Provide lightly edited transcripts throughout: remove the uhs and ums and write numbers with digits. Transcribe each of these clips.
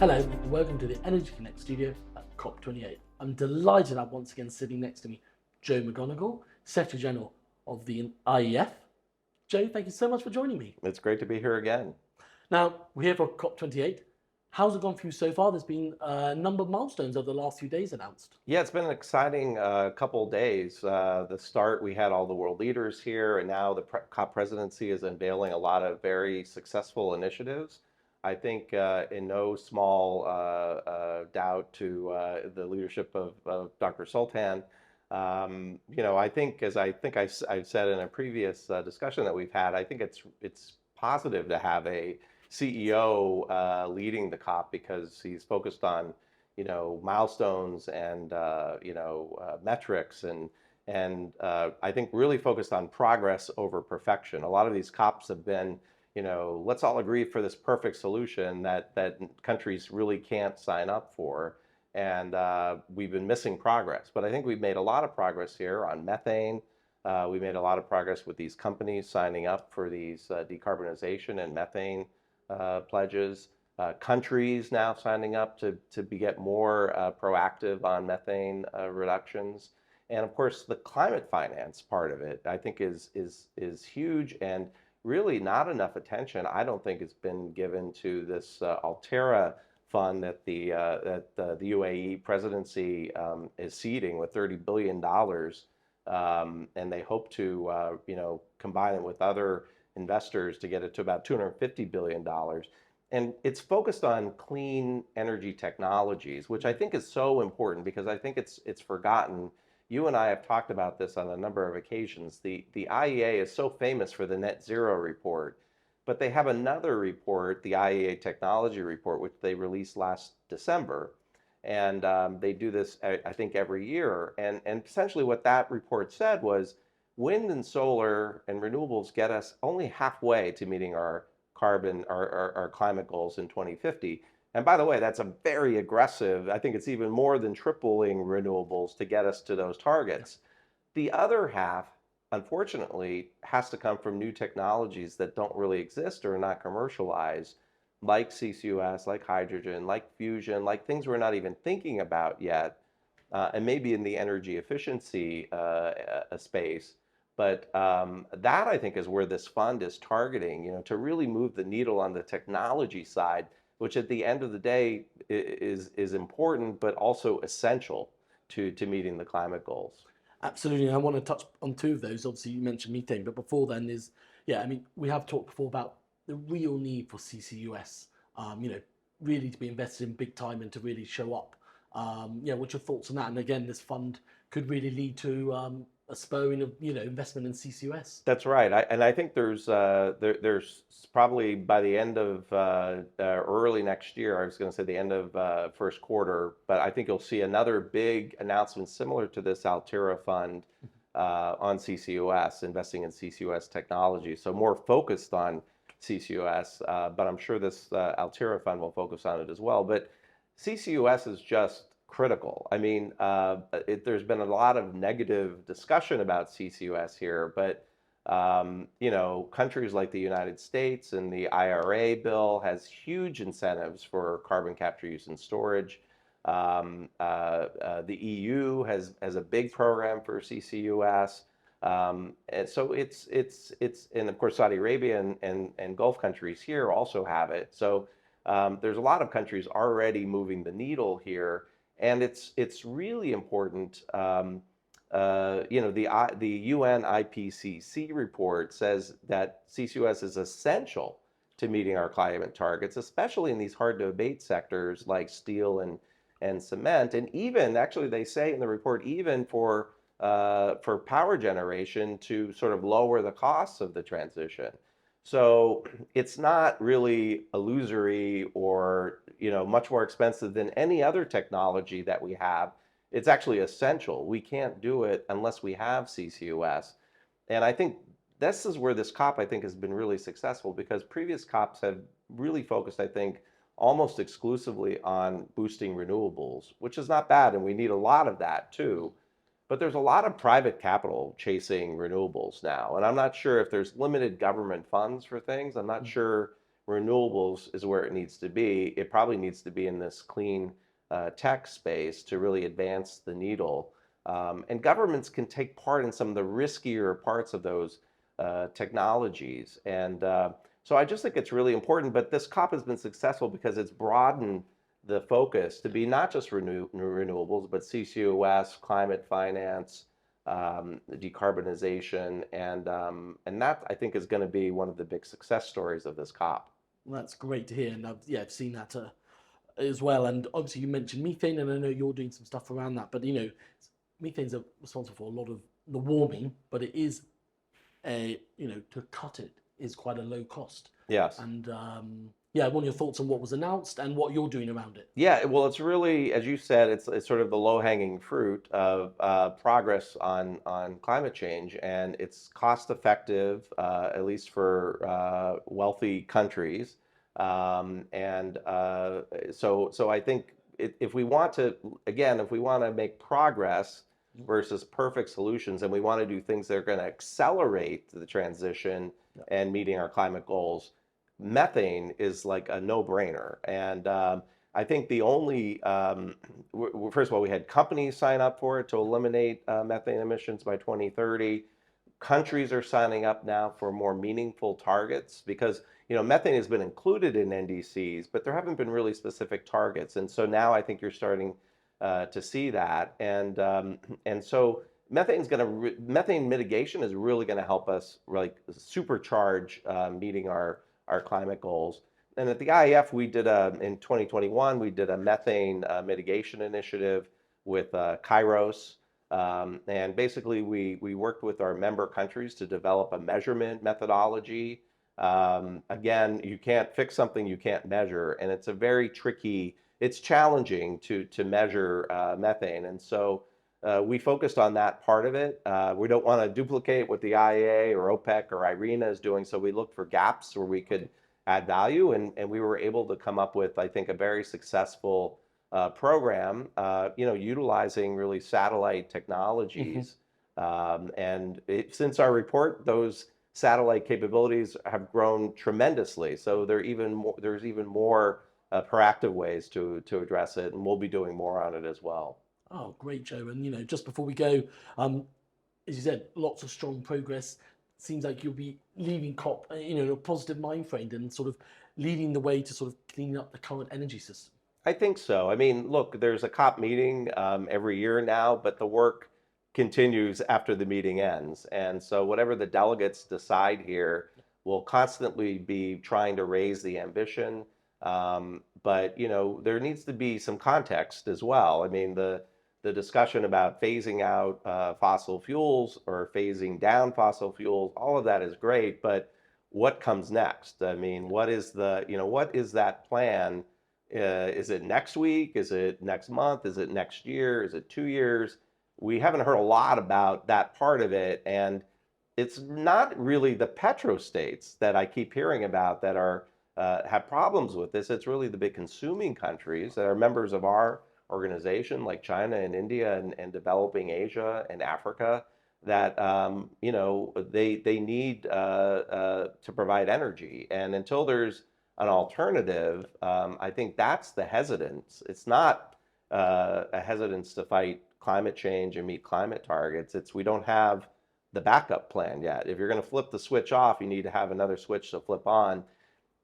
Hello and welcome to the Energy Connect studio at COP28. I'm delighted to have once again sitting next to me Joe McMonigle, Secretary General of the IEF. Joe, thank you so much for joining me. It's great to be here again. Now, we're here for COP28. How's it gone for you so far? There's been a number of milestones over the last few days announced. Yeah, it's been an exciting couple of days. The start, we had all the world leaders here, and now the COP presidency is unveiling a lot of very successful initiatives. I think in no small doubt to the leadership of Dr. Sultan. I think, as I've said in a previous discussion that we've had, I think it's positive to have a CEO leading the COP because he's focused on milestones and metrics and I think really focused on progress over perfection. A lot of these COPs have been, let's all agree for this perfect solution that countries really can't sign up for, and we've been missing progress. But I think we've made a lot of progress here on methane. We made a lot of progress with these companies signing up for these decarbonization and methane pledges. Countries now signing up to get more proactive on methane reductions, and of course the climate finance part of it I think is huge, and really not enough attention I don't think has been given to this Altera fund that the UAE presidency is seeding with $30 billion, and they hope to combine it with other investors to get it to about $250 billion. And it's focused on clean energy technologies, which I think is so important because I think it's forgotten. You and I have talked about this on a number of occasions. The IEA is so famous for the net zero report, but they have another report, the IEA technology report, which they released last December. And they do this, I think, every year. And essentially what that report said was wind and solar and renewables get us only halfway to meeting our climate goals in 2050. And by the way, that's a very aggressive, I think it's even more than tripling renewables to get us to those targets. The other half, unfortunately, has to come from new technologies that don't really exist or are not commercialized, like CCUS, like hydrogen, like fusion, like things we're not even thinking about yet, and maybe in the energy efficiency space. But that, I think, is where this fund is targeting, to really move the needle on the technology side, which at the end of the day is important, but also essential to meeting the climate goals. Absolutely. I want to touch on two of those. Obviously, you mentioned methane, but before then we have talked before about the real need for CCUS, really to be invested in big time and to really show up. What's your thoughts on that? And again, this fund could really lead to a spurring of investment in CCUS. That's right, I think there's probably by the end of early next year. I was going to say the end of first quarter, but I think you'll see another big announcement similar to this Altera fund on CCUS, investing in CCUS technology. So more focused on CCUS, but I'm sure this Altera fund will focus on it as well. But CCUS is just critical. I mean, there's been a lot of negative discussion about CCUS here, but countries like the United States and the IRA bill has huge incentives for carbon capture, use, and storage. The EU has a big program for CCUS, and so it's and of course Saudi Arabia and Gulf countries here also have it. So there's a lot of countries already moving the needle here. And it's really important. The UN IPCC report says that CCUS is essential to meeting our climate targets, especially in these hard to abate sectors like steel and cement. And even actually, they say in the report, even for power generation to sort of lower the costs of the transition. So it's not really illusory or much more expensive than any other technology that we have. It's actually essential. We can't do it unless we have CCUS. And I think this is where this COP, I think, has been really successful because previous COPs have really focused, I think, almost exclusively on boosting renewables, which is not bad, and we need a lot of that too. But there's a lot of private capital chasing renewables now, and I'm not sure if there's limited government funds for things. I'm not sure renewables is where it needs to be. It probably needs to be in this clean tech space to really advance the needle. And governments can take part in some of the riskier parts of those technologies. And so I just think it's really important. But this COP has been successful because it's broadened the focus to be not just renewables, but CCUS, climate finance, decarbonization, and that I think is going to be one of the big success stories of this COP. Well, that's great to hear, and I've seen that as well. And obviously, you mentioned methane, and I know you're doing some stuff around that. But methane's responsible for a lot of the warming, but it is to cut it is quite a low cost. Yes. And I want your thoughts on what was announced and what you're doing around it. Yeah, well, it's really, as you said, it's sort of the low-hanging fruit of progress on climate change, and it's cost-effective, at least for wealthy countries. So I think if we want to, again, if we want to make progress versus perfect solutions, and we want to do things that are going to accelerate the transition and meeting our climate goals, methane is like a no-brainer. And I think the only, first of all, we had companies sign up for it to eliminate methane emissions by 2030. Countries are signing up now for more meaningful targets because methane has been included in NDCs, but there haven't been really specific targets. And so now I think you're starting to see that. And so methane mitigation is really going to help us like supercharge meeting our climate goals. And at the IEF, we did in 2021, we did a methane mitigation initiative with Kairos. And basically, we worked with our member countries to develop a measurement methodology. Again, you can't fix something you can't measure, and it's a very tricky, it's challenging to measure methane. And so we focused on that part of it. We don't want to duplicate what the IEA or OPEC or IRENA is doing, so we looked for gaps where we could add value, and we were able to come up with, I think, a very successful program, utilizing really satellite technologies. Since our report, those satellite capabilities have grown tremendously. So there's even more proactive ways to address it, and we'll be doing more on it as well. Oh, great, Joe. And just before we go, as you said, lots of strong progress. Seems like you'll be leaving COP, in a positive mind frame and sort of leading the way to sort of cleaning up the current energy system. I think so. I mean, look, there's a COP meeting every year now, but the work continues after the meeting ends. And so whatever the delegates decide here, we'll constantly be trying to raise the ambition. But there needs to be some context as well. I mean, the discussion about phasing out fossil fuels or phasing down fossil fuels, all of that is great, but what comes next? I mean, what is that plan? Is it next week? Is it next month? Is it next year? Is it 2 years? We haven't heard a lot about that part of it, and it's not really the petrostates that I keep hearing about that have problems with this. It's really the big consuming countries that are members of our organization, like China and India and developing Asia and Africa, that they need to provide energy. And until there's an alternative, I think that's the hesitance. It's not a hesitance to fight climate change and meet climate targets. It's we don't have the backup plan yet. If you're going to flip the switch off, you need to have another switch to flip on.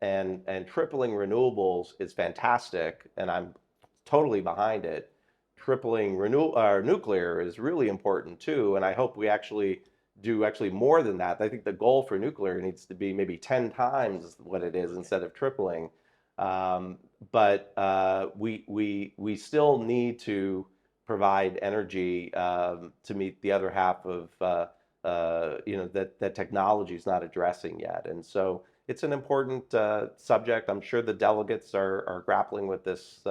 And tripling renewables is fantastic, and I'm totally behind it. Tripling nuclear is really important too, and I hope we actually do more than that. I think the goal for nuclear needs to be maybe 10 times what it is instead of tripling. But we still need to provide energy to meet the other half of that technology is not addressing yet. And so it's an important subject. I'm sure the delegates are grappling with this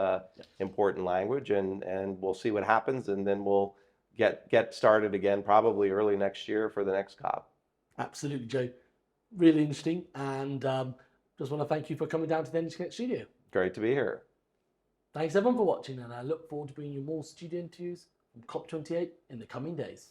important language, and we'll see what happens, and then we'll get started again probably early next year for the next COP. Absolutely, Joe. Really interesting, and just want to thank you for coming down to the Energy Connect studio. Great to be here. Thanks everyone for watching, and I look forward to bringing you more studio interviews from COP28 in the coming days.